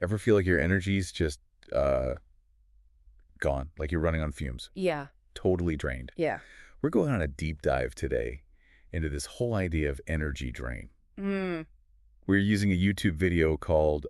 Ever feel like your energy's just gone, like you're running on fumes, Yeah. totally drained? Yeah. We're going on a deep dive today into this whole idea of energy drain. Mm. We're using a YouTube video called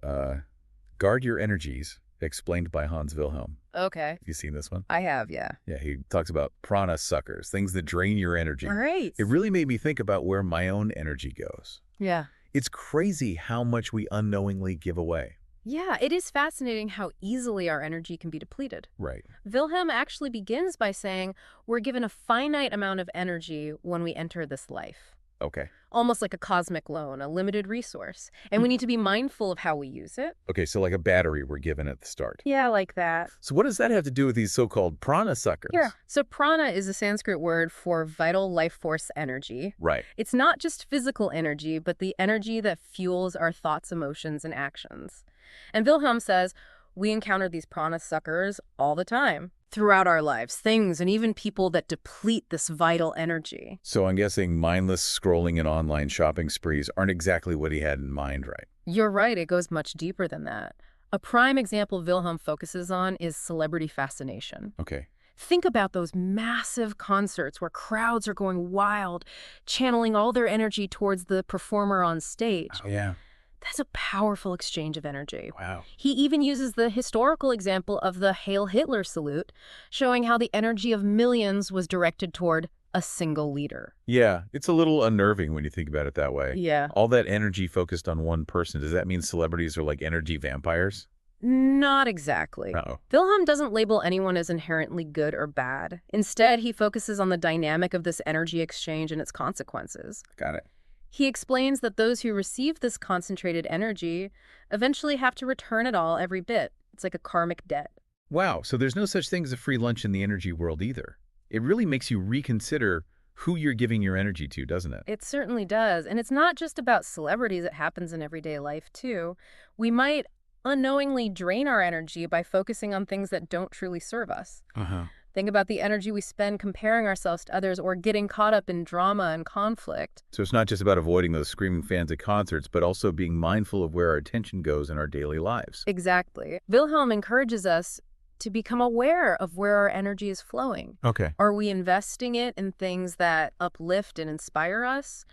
Guard Your Energies, explained by Hans Wilhelm. Okay. Have you seen this one? I have, yeah. Yeah, he talks about prana-suckers, things that drain your energy. All right. It really made me think about where my own energy goes. Yeah. It's crazy how much we unknowingly give away. Yeah, it is fascinating how easily our energy can be depleted. Right. Wilhelm actually begins by saying we're given a finite amount of energy when we enter this life. Okay. Almost like a cosmic loan, a limited resource. And we need to be mindful of how we use it. Okay, so like a battery we're given at the start. Yeah, like that. So what does that have to do with these so-called prana-suckers? Yeah. So prana is a Sanskrit word for vital life force energy. Right. It's not just physical energy, but the energy that fuels our thoughts, emotions, and actions. And Wilhelm says we encounter these prana-suckers all the time throughout our lives, things and even people that deplete this vital energy. So I'm guessing mindless scrolling and online shopping sprees aren't exactly what he had in mind, right? You're right, it goes much deeper than that. A prime example Wilhelm focuses on is celebrity fascination. Okay. Think about those massive concerts where crowds are going wild, channeling all their energy towards the performer on stage. Oh, yeah. That's a powerful exchange of energy. Wow. He even uses the historical example of the Hail Hitler salute, showing how the energy of millions was directed toward a single leader. Yeah, it's a little unnerving when you think about it that way. Yeah. All that energy focused on one person. Does that mean celebrities are like energy vampires? Not exactly. Uh-oh. Wilhelm doesn't label anyone as inherently good or bad. Instead, he focuses on the dynamic of this energy exchange and its consequences. Got it. He explains that those who receive this concentrated energy eventually have to return it all every bit. It's like a karmic debt. Wow, so there's no such thing as a free lunch in the energy world either. It really makes you reconsider who you're giving your energy to, doesn't it? It certainly does. And it's not just about celebrities. It happens in everyday life, too. We might unknowingly drain our energy by focusing on things that don't truly serve us. Uh-huh. Think about the energy we spend comparing ourselves to others or getting caught up in drama and conflict. So it's not just about avoiding those screaming fans at concerts, but also being mindful of where our attention goes in our daily lives. Exactly. Wilhelm encourages us to become aware of where our energy is flowing. Okay. Are we investing it in things that uplift and inspire us?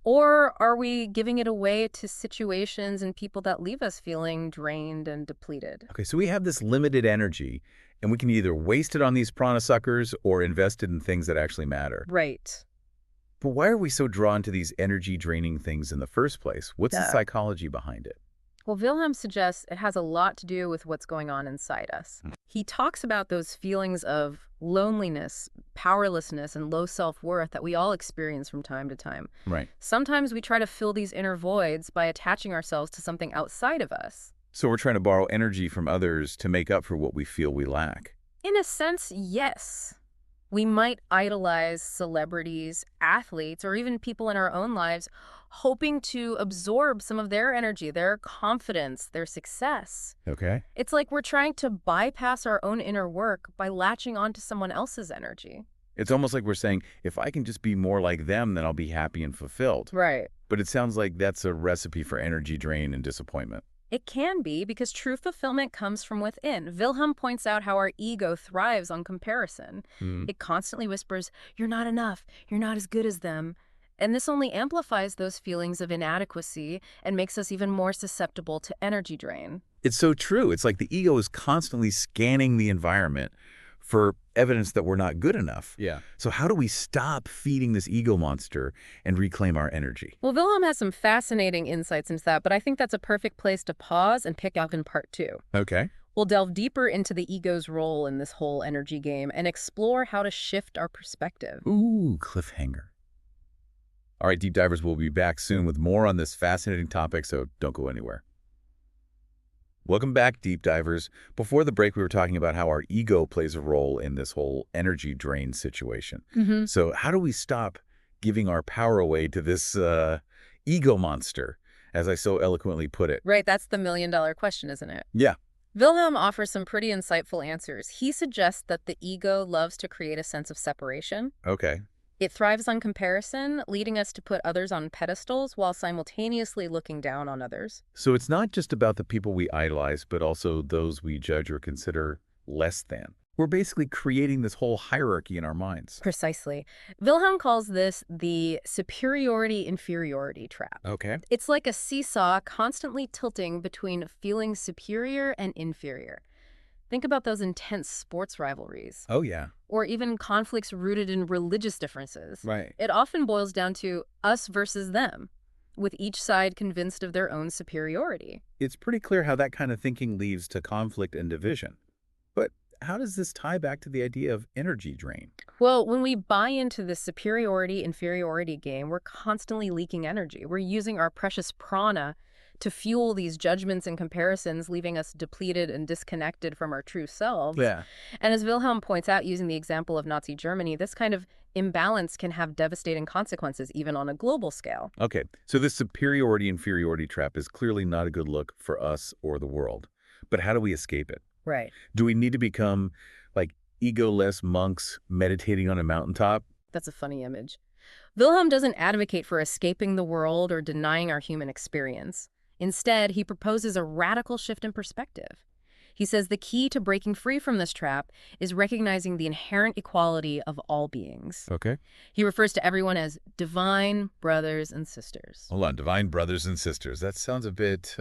Or are we giving it away to situations and people that leave us feeling drained and depleted? Okay, so we have this limited energy, and we can either waste it on these prana-suckers or invest it in things that actually matter. Right. But why are we so drawn to these energy-draining things in the first place? What's the Yeah. psychology behind it? Well, Wilhelm suggests it has a lot to do with what's going on inside us. He talks about those feelings of loneliness, powerlessness, and low self-worth that we all experience from time to time. Right. Sometimes we try to fill these inner voids by attaching ourselves to something outside of us. So we're trying to borrow energy from others to make up for what we feel we lack. In a sense, yes. We might idolize celebrities, athletes, or even people in our own lives, hoping to absorb some of their energy, their confidence, their success. Okay. It's like we're trying to bypass our own inner work by latching onto someone else's energy. It's almost like we're saying, if I can just be more like them, then I'll be happy and fulfilled. Right. But it sounds like that's a recipe for energy drain and disappointment. It can be because true fulfillment comes from within. Wilhelm points out how our ego thrives on comparison. It constantly whispers, "You're not enough. You're not as good as them." And this only amplifies those feelings of inadequacy and makes us even more susceptible to energy drain. It's so true. It's like the ego is constantly scanning the environment for evidence that we're not good enough. Yeah. So how do we stop feeding this ego monster and reclaim our energy? Well, Wilhelm has some fascinating insights into that, but I think that's a perfect place to pause and pick up in part 2. Okay. We'll delve deeper into the ego's role in this whole energy game and explore how to shift our perspective. Ooh, cliffhanger. All right, deep divers, we'll be back soon with more on this fascinating topic, so don't go anywhere. Welcome back, deep divers. Before the break, we were talking about how our ego plays a role in this whole energy drain situation. So how do we stop giving our power away to this ego monster, as I so eloquently put it? Right, that's the million-dollar question, isn't it? Yeah. Wilhelm offers some pretty insightful answers. He suggests that the ego loves to create a sense of separation. Okay. It thrives on comparison, leading us to put others on pedestals while simultaneously looking down on others. So it's not just about the people we idolize, but also those we judge or consider less than. We're basically creating this whole hierarchy in our minds. Precisely. Wilhelm calls this the superiority-inferiority trap. Okay. It's like a seesaw constantly tilting between feeling superior and inferior. Think about those intense sports rivalries, Oh, yeah. or even conflicts rooted in religious differences. Right. It often boils down to us versus them, with each side convinced of their own superiority. It's pretty clear how that kind of thinking leads to conflict and division. But how does this tie back to the idea of energy drain? Well, when we buy into this superiority-inferiority game, we're constantly leaking energy. We're using our precious prana to fuel these judgments and comparisons, leaving us depleted and disconnected from our true selves. Yeah. And as Wilhelm points out, using the example of Nazi Germany, this kind of imbalance can have devastating consequences, even on a global scale. Okay, so this superiority-inferiority trap is clearly not a good look for us or the world. But how do we escape it? Right. Do we need to become, like, egoless monks meditating on a mountaintop? That's a funny image. Wilhelm doesn't advocate for escaping the world or denying our human experience. Instead, he proposes a radical shift in perspective. He says the key to breaking free from this trap is recognizing the inherent equality of all beings. Okay. He refers to everyone as divine brothers and sisters. Hold on, divine brothers and sisters. That sounds a bit,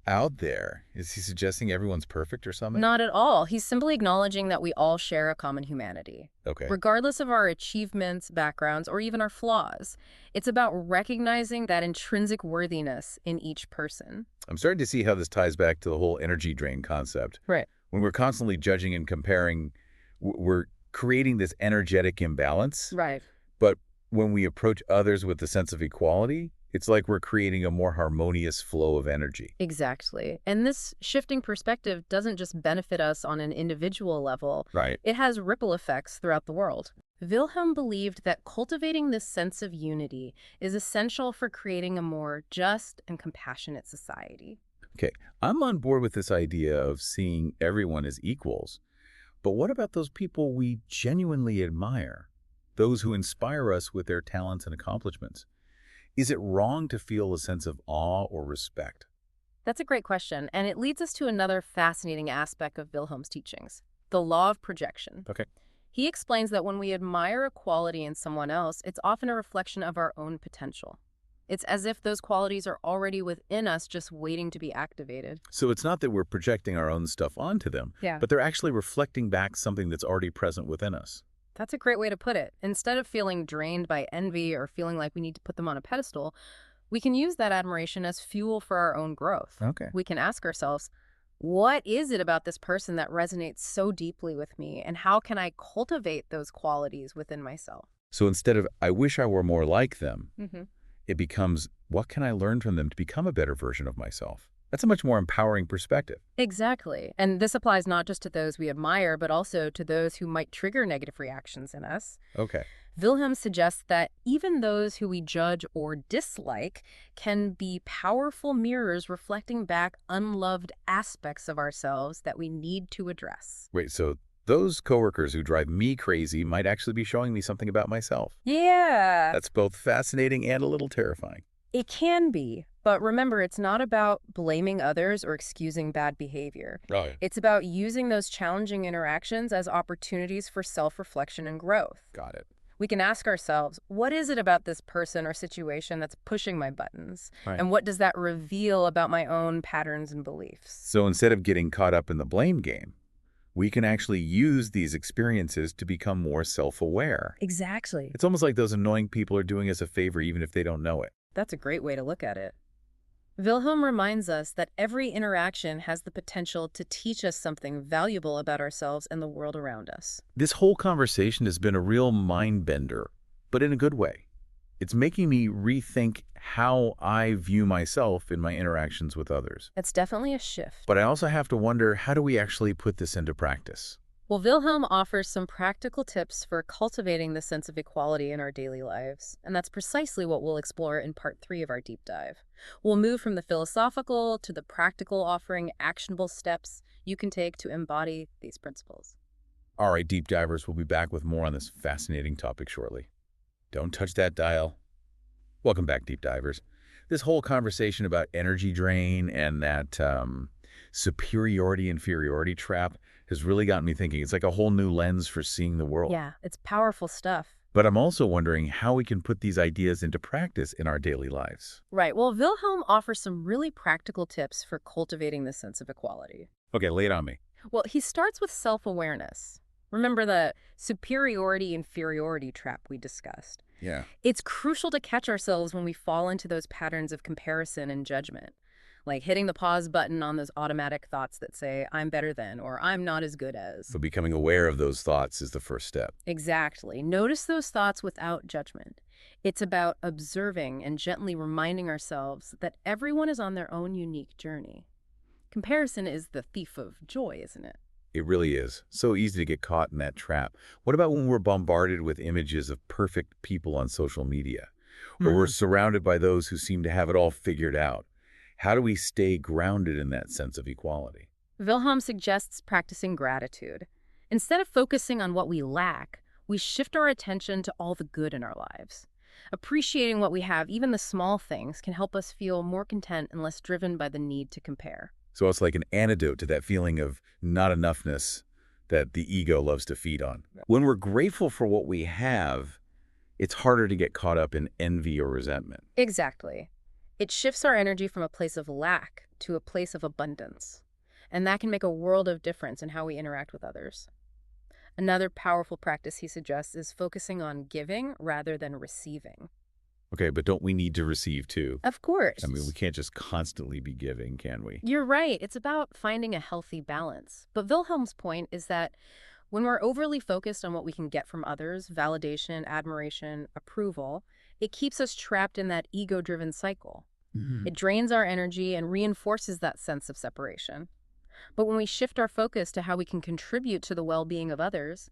out there. Is he suggesting everyone's perfect or something? Not at all. He's simply acknowledging that we all share a common humanity. Okay. Regardless of our achievements, backgrounds, or even our flaws, it's about recognizing that intrinsic worthiness in each person. I'm starting to see how this ties back to the whole energy drain concept. Right. When we're constantly judging and comparing, we're creating this energetic imbalance. Right. But when we approach others with the sense of equality, it's like we're creating a more harmonious flow of energy. Exactly. And this shifting perspective doesn't just benefit us on an individual level. Right. It has ripple effects throughout the world. Wilhelm believed that cultivating this sense of unity is essential for creating a more just and compassionate society. Okay, I'm on board with this idea of seeing everyone as equals. But what about those people we genuinely admire? Those who inspire us with their talents and accomplishments? Is it wrong to feel a sense of awe or respect? That's a great question, and it leads us to another fascinating aspect of Wilhelm's teachings, the law of projection. Okay. He explains that when we admire a quality in someone else, it's often a reflection of our own potential. It's as if those qualities are already within us, just waiting to be activated. So it's not that we're projecting our own stuff onto them, Yeah. but they're actually reflecting back something that's already present within us. That's a great way to put it. Instead of feeling drained by envy or feeling like we need to put them on a pedestal, we can use that admiration as fuel for our own growth. Okay. We can ask ourselves, what is it about this person that resonates so deeply with me, and how can I cultivate those qualities within myself? So instead of, I wish I were more like them, Mm-hmm. it becomes, what can I learn from them to become a better version of myself? That's a much more empowering perspective. Exactly. And this applies not just to those we admire, but also to those who might trigger negative reactions in us. Okay. Wilhelm suggests that even those who we judge or dislike can be powerful mirrors reflecting back unloved aspects of ourselves that we need to address. Wait, so those coworkers who drive me crazy might actually be showing me something about myself. Yeah. That's both fascinating and a little terrifying. It can be, but remember, it's not about blaming others or excusing bad behavior. Oh, yeah. It's about using those challenging interactions as opportunities for self-reflection and growth. Got it. We can ask ourselves, what is it about this person or situation that's pushing my buttons? Right. And what does that reveal about my own patterns and beliefs? So instead of getting caught up in the blame game, we can actually use these experiences to become more self-aware. Exactly. It's almost like those annoying people are doing us a favor even if they don't know it. That's a great way to look at it. Wilhelm reminds us that every interaction has the potential to teach us something valuable about ourselves and the world around us. This whole conversation has been a real mind bender, but in a good way. It's making me rethink how I view myself in my interactions with others. That's definitely a shift. But I also have to wonder, how do we actually put this into practice? Well, Wilhelm offers some practical tips for cultivating the sense of equality in our daily lives, and that's precisely what we'll explore in part 3 of our deep dive. We'll move from the philosophical to the practical, offering actionable steps you can take to embody these principles. All right, deep divers, we'll be back with more on this fascinating topic shortly. Don't touch that dial. Welcome back, deep divers. This whole conversation about energy drain and that superiority-inferiority trap has really gotten me thinking. It's like a whole new lens for seeing the world. Yeah, it's powerful stuff. But I'm also wondering how we can put these ideas into practice in our daily lives. Right. Well, Wilhelm offers some really practical tips for cultivating this sense of equality. Okay, lay it on me. Well, he starts with self-awareness. Remember the superiority-inferiority trap we discussed? Yeah. It's crucial to catch ourselves when we fall into those patterns of comparison and judgment, like hitting the pause button on those automatic thoughts that say, I'm better than, or I'm not as good as. So becoming aware of those thoughts is the first step. Exactly. Notice those thoughts without judgment. It's about observing and gently reminding ourselves that everyone is on their own unique journey. Comparison is the thief of joy, isn't it? It really is. So easy to get caught in that trap. What about when we're bombarded with images of perfect people on social media? Or we're surrounded by those who seem to have it all figured out? How do we stay grounded in that sense of equality? Wilhelm suggests practicing gratitude. Instead of focusing on what we lack, we shift our attention to all the good in our lives. Appreciating what we have, even the small things, can help us feel more content and less driven by the need to compare. So it's like an antidote to that feeling of not enoughness that the ego loves to feed on. When we're grateful for what we have, it's harder to get caught up in envy or resentment. Exactly. It shifts our energy from a place of lack to a place of abundance. And that can make a world of difference in how we interact with others. Another powerful practice he suggests is focusing on giving rather than receiving. Okay, but don't we need to receive too? Of course. I mean, we can't just constantly be giving, can we? You're right. It's about finding a healthy balance. But Wilhelm's point is that when we're overly focused on what we can get from others, validation, admiration, approval, it keeps us trapped in that ego-driven cycle. It drains our energy and reinforces that sense of separation. But when we shift our focus to how we can contribute to the well-being of others,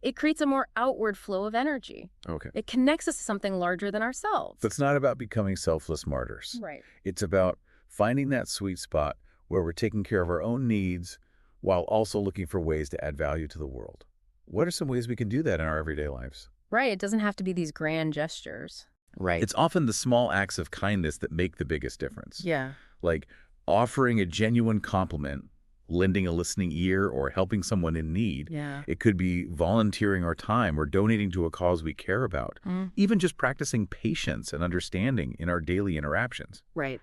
it creates a more outward flow of energy. Okay. It connects us to something larger than ourselves. So it's not about becoming selfless martyrs. Right. It's about finding that sweet spot where we're taking care of our own needs while also looking for ways to add value to the world. What are some ways we can do that in our everyday lives? Right. It doesn't have to be these grand gestures. Right. It's often the small acts of kindness that make the biggest difference. Yeah. Like offering a genuine compliment, lending a listening ear, or helping someone in need. Yeah. It could be volunteering our time or donating to a cause we care about. Even just practicing patience and understanding in our daily interactions. Right.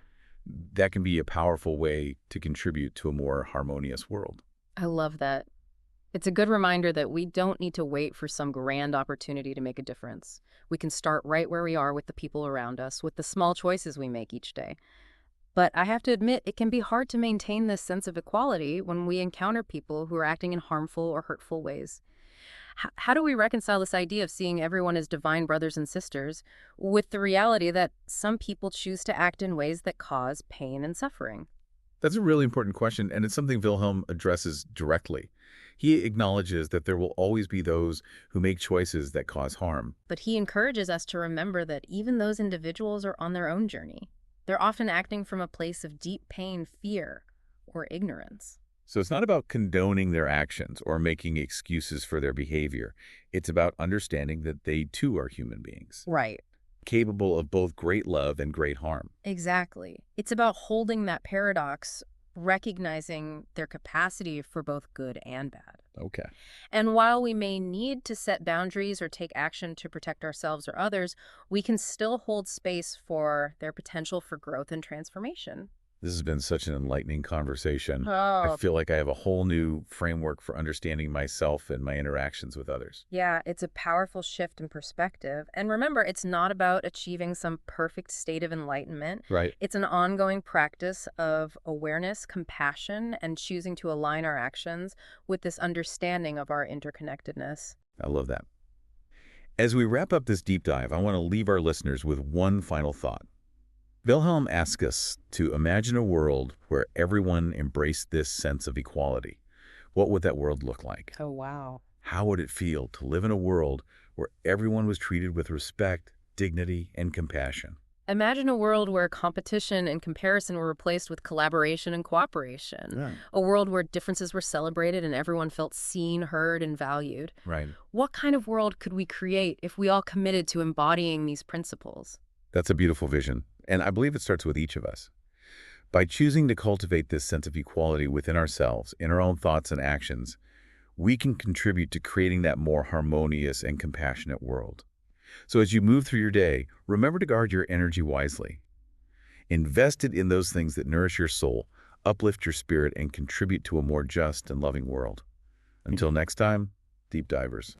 That can be a powerful way to contribute to a more harmonious world. I love that. It's a good reminder that we don't need to wait for some grand opportunity to make a difference. We can start right where we are with the people around us, with the small choices we make each day. But I have to admit, it can be hard to maintain this sense of equality when we encounter people who are acting in harmful or hurtful ways. How do we reconcile this idea of seeing everyone as divine brothers and sisters with the reality that some people choose to act in ways that cause pain and suffering? That's a really important question, and it's something Wilhelm addresses directly. He acknowledges that there will always be those who make choices that cause harm. But he encourages us to remember that even those individuals are on their own journey. They're often acting from a place of deep pain, fear, or ignorance. So it's not about condoning their actions or making excuses for their behavior. It's about understanding that they too are human beings, Right. capable of both great love and great harm. Exactly. It's about holding that paradox, recognizing their capacity for both good and bad. Okay. And while we may need to set boundaries or take action to protect ourselves or others, we can still hold space for their potential for growth and transformation. This has been such an enlightening conversation. I Oh, feel like I have a whole new framework for understanding myself and my interactions with others. yeah, it's a powerful shift in perspective. And remember, it's not about achieving some perfect state of enlightenment. Right. It's an ongoing practice of awareness, compassion, and choosing to align our actions with this understanding of our interconnectedness. I love that. As we wrap up this deep dive, I want to leave our listeners with one final thought. Wilhelm asks us to imagine a world where everyone embraced this sense of equality. What would that world look like? Oh, wow. How would it feel to live in a world where everyone was treated with respect, dignity, and compassion? Imagine a world where competition and comparison were replaced with collaboration and cooperation. Yeah. A world where differences were celebrated and everyone felt seen, heard, and valued. Right. What kind of world could we create if we all committed to embodying these principles? That's a beautiful vision, and I believe it starts with each of us. By choosing to cultivate this sense of equality within ourselves, in our own thoughts and actions, we can contribute to creating that more harmonious and compassionate world. So as you move through your day, remember to guard your energy wisely. Invest it in those things that nourish your soul, uplift your spirit, and contribute to a more just and loving world. Until next time, deep divers.